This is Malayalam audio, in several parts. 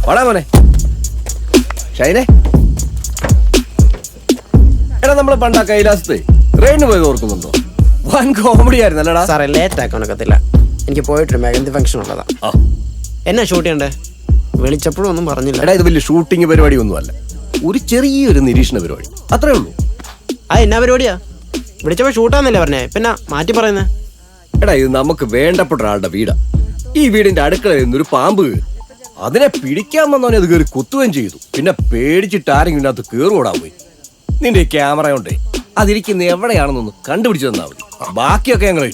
വാടാ മോനെ ഷൈനെ. എടാ നമ്മള് പണ്ടാ കൈലാസത്തെ ട്രെയിനിന് പോയത് ഓർക്കുന്നുണ്ടോ? വൻ കോമഡി ആയിരുന്നു അല്ലടാ. സാറേ ലേറ്റ് ആക്കാനൊക്കത്തില്ല, എനിക്ക് പോയിട്ടൊരു മെഹന്തി ഫംഗ്ഷൻ ഉള്ളതാ. എന്നാ ഷൂട്ട് ചെയ്യണ്ടേ? വിളിച്ചപ്പോഴും ഒന്നും പറഞ്ഞില്ല. എടാ ഇത് വലിയ ഷൂട്ടിംഗ് പരിപാടി ഒന്നുമല്ല, ഒരു ചെറിയൊരു നിരീക്ഷണ പരിപാടി അത്രേ ഉള്ളൂ. എന്നാ പരിപാടിയാ? വിളിച്ചപ്പോ ഷൂട്ടാന്നല്ലേ പറഞ്ഞേ, പിന്നെ മാറ്റി പറയുന്നേ? എടാ ഇത് നമുക്ക് വേണ്ടപ്പെട്ട ഒരാളുടെ വീടാ. ഈ വീടിന്റെ അടുക്കളയിൽ നിന്നൊരു പാമ്പ് കയറി, അതിനെ പിടിക്കാൻ വന്നവനെ അത് കയറി കുത്തുകയും ചെയ്തു. പിന്നെ പേടിച്ചിട്ട് ആരെങ്കിലും അതിനകത്ത് കയറുകൂടാൻ പോയി. നിന്റെ ഈ ക്യാമറ കൊണ്ടേ അതിരിക്കുന്ന എവിടെയാണെന്നൊന്ന് കണ്ടുപിടിച്ചു തന്നാ മതി, ബാക്കിയൊക്കെ ഞങ്ങൾ.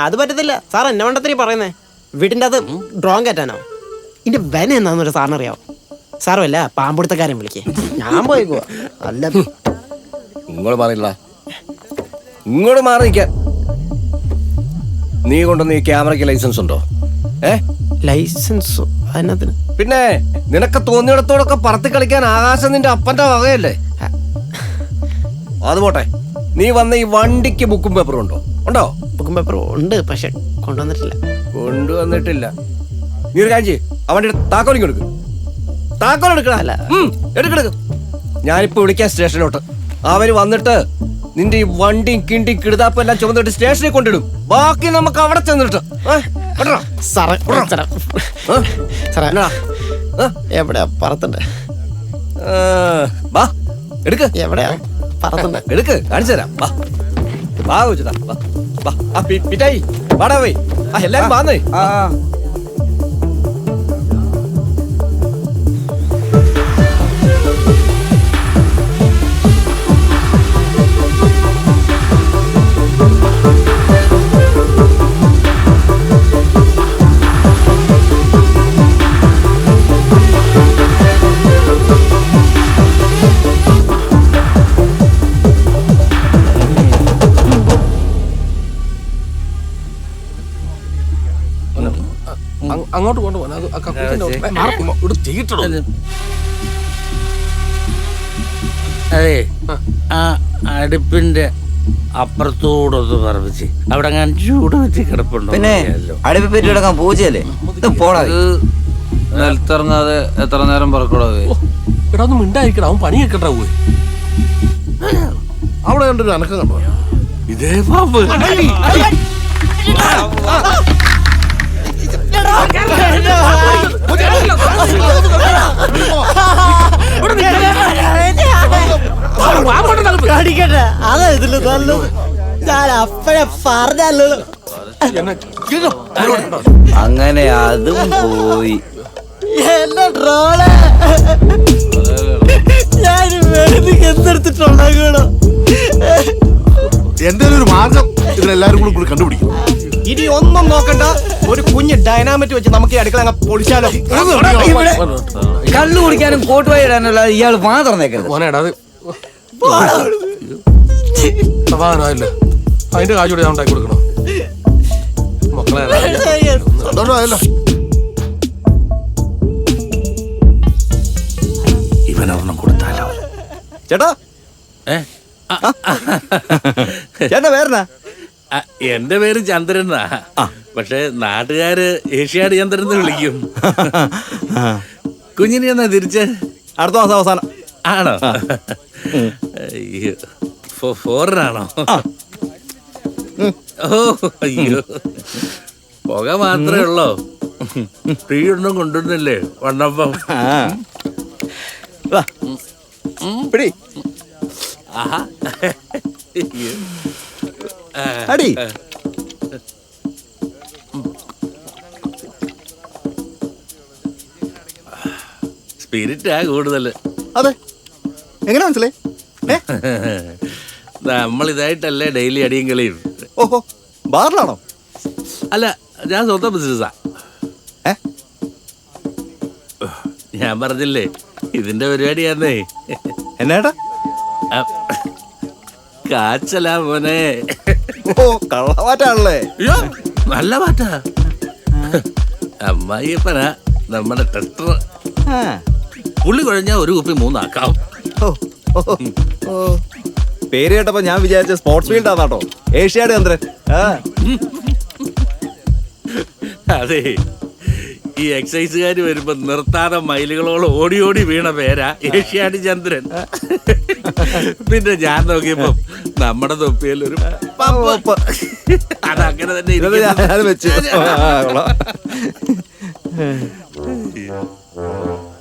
അത് പറ്റത്തില്ല സാർ, എന്നെ വേണ്ടത്തിരി പറയുന്നേ. വീട്ടിന്റെ അത് ഡ്രോൺ കയറ്റാനോ? ഇതിന്റെ വെന എന്നാന്നൊരു സാറിനറിയാവോ? സാറുമല്ല പാമ്പെടുത്തക്കാരൻ വിളിക്കേ, ഞാൻ പോയിക്കോ. അല്ല ഇങ്ങോട്ട് മാറില്ല, ഇങ്ങോട്ട് മാറി നിൽക്കാൻ. നീ കൊണ്ടുവന്ന് ഈ ക്യാമറയ്ക്ക് ലൈസൻസ് ഉണ്ടോ? ലൈസൻസോ? അതിനകത്തിന് പിന്നെ നിനക്ക് തോന്നിയിടത്തോടൊക്കെ പറത്തി കളിക്കാൻ ആകാശം നിന്റെ അപ്പന്റെ വകയല്ലേ? അത് പോട്ടെ, നീ വന്ന ഈ വണ്ടിക്ക് ബുക്കും പേപ്പറും ഉണ്ടോ? ഉണ്ടോ? ബുക്കും പേപ്പറും ഉണ്ട്, പക്ഷെ കൊണ്ടുവന്നിട്ടില്ല. നീ ഒരു കാര്യം ചെയ്യ്, അവന്റെ താക്കോൽ കൊടുക്ക്. താക്കോൽ എടുക്കണം. ഞാനിപ്പോ വിളിക്കാൻ സ്റ്റേഷനിലോട്ട്. അവര് വന്നിട്ട് നിന്റെ ഈ വണ്ടിയും കിണ്ടിയും കിടുതാപ്പും എല്ലാം ചുമന്നിട്ട് സ്റ്റേഷനിൽ കൊണ്ടിടും. ബാക്കി നമുക്ക് അവിടെ ചെന്നിട്ട് എവിടെയാ പറത്തണ്ടേ? എടുക്ക്. എവിടെയാ പറത്തണ്ടേ? എടുക്ക്, കാണിച്ചു തരാം. പിറ്റായി വാടാ പോയി. എല്ലാരും വാന്നേ. അങ്ങോട്ട് കൊണ്ടുപോകാൻ അതെ, ആ അടുപ്പിന്റെ അപ്പുറത്തോടൊന്ന് പറപ്പിച്ച് അവിടെ അങ്ങനെ ചൂട് വെച്ച് കിടപ്പുണ്ടോ? പിന്നെ അടുപ്പ് പറ്റി കിടക്കാൻ പൂജയല്ലേ? പോടാ, നിലത്തിറങ്ങാതെ എത്ര നേരം പറക്കടോ? എടാ ഒന്നും മിണ്ടായിരിക്കണം, അവൻ പണി വെക്കട്ടാ. പോയി അവിടെ കണ്ടൊരു അനക്കം കണ്ടോ? ഇതേ പാമ്പ്. അതാ ഇതില് നല്ലത്. ഞാൻ അപ്പഴേ പറഞ്ഞല്ലോ. അങ്ങനെ അതും പോയി. എന്നെ ഡ്രോള് ഞാൻ എന്തെടുത്തിട്ടുണ്ടാകണോ? എന്തെങ്കിലും ഒരു മാർഗം ഇതിനെല്ലാരും കൂടി കണ്ടുപിടിക്കും. ഇനി ഒന്നും നോക്കണ്ട, ഒരു കുഞ്ഞ് ഡൈനാമിറ്റ് വെച്ച് നമുക്ക് ഈ അടുക്കള അങ്ങ് പൊളിച്ചാലോ? കള്ളു കുടിക്കാനും കോട്ട് വായി ഇടാനുള്ള ഇയാൾ മാത്രം നേക്കരുത്. സമാധാനമായില്ല, അതിന്റെ കാശ് കൂടി ഞാൻ ഉണ്ടാക്കി കൊടുക്കണോ? മക്കളെ ഇവനൊരെണ്ണം കൊടുത്താലോ? ചേട്ടാ, ചേട്ടാ പേരെന്നാ? എന്റെ പേര് ചന്ദ്രനാ, പക്ഷെ നാട്ടുകാര് ഏഷ്യാഡ് ചന്ദ്രൻ എന്ന് വിളിക്കും. കുഞ്ഞിനെ എന്നാ തിരിച്ച്? അടുത്ത മാസം അവസാനം. ആണോ? അയ്യോ, ഫോറിനാണോ? ഓ അയ്യോ, പുക മാത്രമേ ഉള്ളോ? തീ ഒന്നും കൊണ്ടുവന്നില്ലേ വണ്ണപ്പം? പിടി. ആഹാ, അടി. സ്പിരിറ്റാ കൂടുതല്. അതെ, എങ്ങനെ മനസ്സിലായി? നമ്മളിതായിട്ടല്ലേ ഡെയിലി അടിയും കളിയും. ഓഹോ, ബാറിലാണോ? അല്ല, ഞാൻ സ്വന്തം ബിസിനസ്സാ. ഞാൻ പറഞ്ഞില്ലേ ഇതിന്റെ പരിപാടിയാന്നേ. എന്നാട്ടാ? കാച്ചലാ മോനെ. ഓ, കള്ളമാറ്റാണല്ലേ? അയ്യോ, നല്ല മാറ്റാ. അമ്മായിയപ്പനാ നമ്മുടെ ടെസ്റ്റർ. പുള്ളി കുഴഞ്ഞാ ഒരു കുപ്പി 3 ആക്കാം. പേര് കേട്ടപ്പോ ഞാൻ വിചാരിച്ച സ്പോർട്സ് ഫീൽഡ് ആണോ? ഏഷ്യാഡ് ചന്ദ്രൻ. അതെ, ഈ എക്സൈസുകാർ വരുമ്പോ നിർത്താതെ മൈലുകളോളം ഓടി ഓടി വീണ പേരാ ഏഷ്യാഡ് ചന്ദ്രൻ. പിന്നെ ഞാൻ നോക്കിയപ്പോ നമ്മുടെ തൊപ്പിയിലൊരു പമ്പ്. അതങ്ങനെ തന്നെ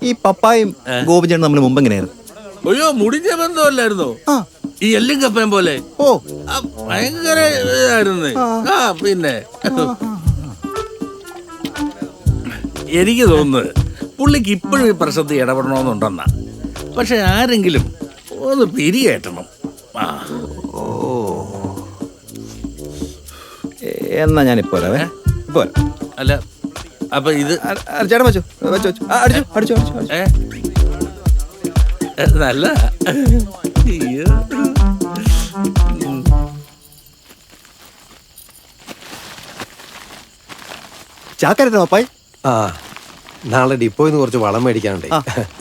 ഈ പപ്പായും ഗോപിച്ചേട്ടൻ നമ്മൾ മുമ്പ് എങ്ങനെയായിരുന്നു? അയ്യോ, മുടിഞ്ഞ ബന്ധമല്ലായിരുന്നോ? ഈ എല്ലും കപ്പയും പോലെ. ഓ, ഭയങ്കര ഇതായിരുന്നു. പിന്നെ എനിക്ക് തോന്നുന്നത് പുള്ളിക്ക് ഇപ്പോഴും ഈ പ്രശ്നത്തിൽ ഇടപെടണമെന്നുണ്ടെന്നാ. പക്ഷെ ആരെങ്കിലും ഒന്ന് പിരികേറ്റണം. എന്നാ ഞാനിപ്പോ ഇപ്പോ അല്ല, അപ്പൊ ഇത് ചേട്ടൻ വെച്ചോ വെച്ചോ അടിച്ചു അടിച്ചു അടിച്ചു. നല്ല ചാക്കരുതോ പപ്പായി? ആ, നാളെ ഡിപ്പോയിൽ നിന്ന് കുറച്ച് വളം മേടിക്കാനുണ്ടേ.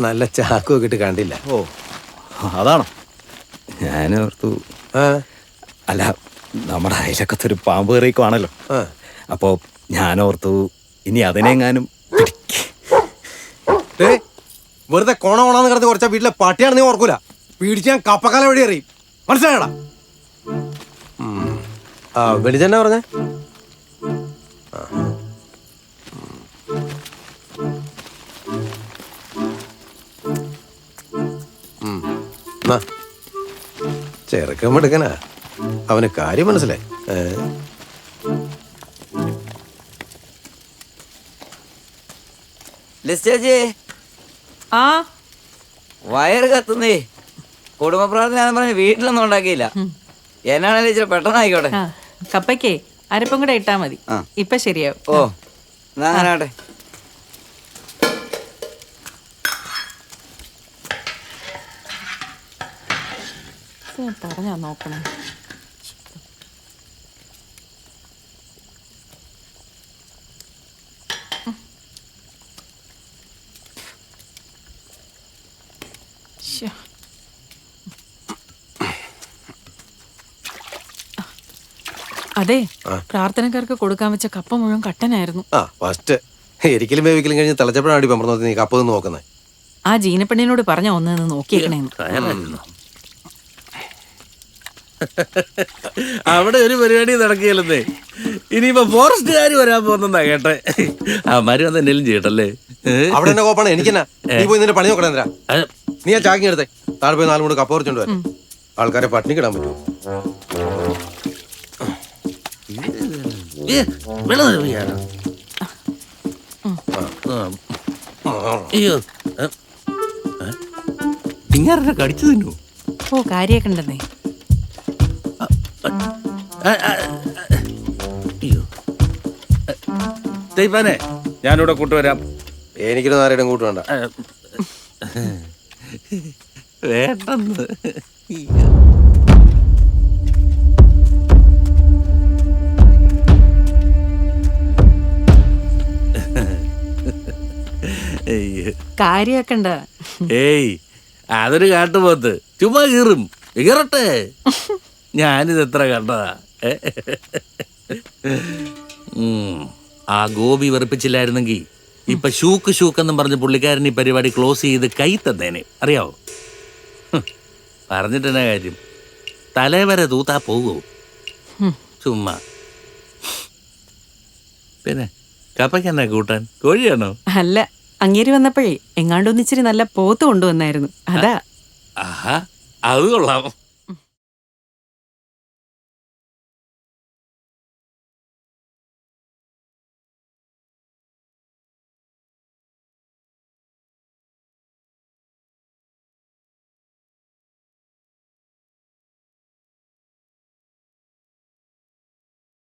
നല്ല ചാക്കൊക്കെ ഇട്ട് കണ്ടില്ല. ഓ, അതാണോ? ഞാനോർത്തു അല്ല, നമ്മുടെ അയലക്കത്തെ ഒരു പാമ്പ് കറിക്കുവാണല്ലോ. അപ്പോ ഞാനോർത്തു ഇനി അതിനെങ്ങാനും വെറുതെ കോണോണാന്ന് കിടന്ന് കുറച്ചാ വീട്ടിലെ പട്ടിയാണ് നീ ഓർക്കൂല. പിടിച്ച് ഞാൻ കപ്പക്കാല വഴി അറിയും. മനസ്സിലായടാ? വെളിച്ചെണ്ണ പറഞ്ഞേ. ചെറുക്കം എടുക്കനാ, അവന് കാര്യം മനസ്സിലായി. ലിസ്റ്റേജേ, ആ വയറ് കത്തുന്നേ. കുടുംബ പ്രാർത്ഥന പറഞ്ഞ് വീട്ടിലൊന്നും ഉണ്ടാക്കിയില്ല. എന്നാണേലും ഇച്ചിരി പെട്ടെന്നായിക്കോട്ടെ. ആ, കപ്പയ്ക്കേ അരപ്പം കൂടെ ഇട്ടാ മതി. ആ. ഇപ്പൊ ശരിയാവും. ഓ, എന്നാ അങ്ങനെ ആട്ടെ. പറഞ്ഞാ നോക്കണേ. അതെ, പ്രാർത്ഥനക്കാർക്ക് കൊടുക്കാൻ വെച്ച കപ്പ മുഴുവൻ കട്ടനായിരുന്നു. ആ, ഫസ്റ്റ് എരിക്കലും വേവിക്കലും കഴിഞ്ഞ് തിളച്ചപ്പോഴാണ് പമ്പറന്നോത്തി നീ കപ്പ നോക്കുന്നത്. ആ ജീനപ്പെണ്ണിനോട് പറഞ്ഞ ഒന്നു നോക്കിയേക്കണേന്ന്. അവിടെ ഒരു പരിപാടി നടക്കുകയല്ലേ. ഇനിയിപ്പോ ഫോറസ്റ്റുകാർ വരാൻ പോകുന്നാ കേട്ടെ. അവന്മാര് വന്ന് എന്തെങ്കിലും ചെയ്യട്ടല്ലേ. അവിടെ എന്നെ കോപ്പാണ്. എനിക്കെന്നാ? നീ പോയി നിന്റെ പണി നോക്കണേ. എന്തിനാ നീ ആ ചാക്കിങ് എടുത്തേ. താഴെ പോയി 4 മൂട് കപ്പ പറിച്ചോണ്ട് വരാം. ആൾക്കാരെ പട്ടിണി കിടാൻ പറ്റുമോ? അയ്യോ, ഇങ്ങനെ കടിച്ചു തിന്നു. ഓ, കാര്യൊക്കെ ഉണ്ടെന്നേ. ദൈവനെ, ഞാനിവിടെ കൂട്ടുവരാം. എനിക്കൊന്നും ആരുടെയും കൂട്ട് വേണ്ട. വേണ്ടെന്ന്. കാര്യൊക്കെ ഉണ്ട്. ഏയ്, അതൊരു കാട്ടുപോത്ത്. ചുമ്മാ കീറും. കീറട്ടെ. ഞാനിത് എത്ര കണ്ടതാ. ആ ഗോപി വെറുപ്പിച്ചില്ലായിരുന്നെങ്കിൽ ഇപ്പൊ ഷൂക്ക് എന്നും പറഞ്ഞ് പുള്ളിക്കാരൻ ഈ പരിപാടി ക്ലോസ് ചെയ്ത് കൈ തന്നേനെ. അറിയാവോ? പറഞ്ഞിട്ടെന്നാ കാര്യം? തലവരെ തൂത്താ പോകൂ. ചുമ്മാ. പിന്നെ കപ്പയ്ക്കെന്നാ കൂട്ടാൻ? കോഴിയാണോ? അല്ല, അങ്ങേര് വന്നപ്പോഴേ എങ്ങാണ്ടൊന്നിച്ചിരി നല്ല പോത്ത് കൊണ്ടുവന്നായിരുന്നു. അതാ. ആഹാ, അത് കൊള്ളാം.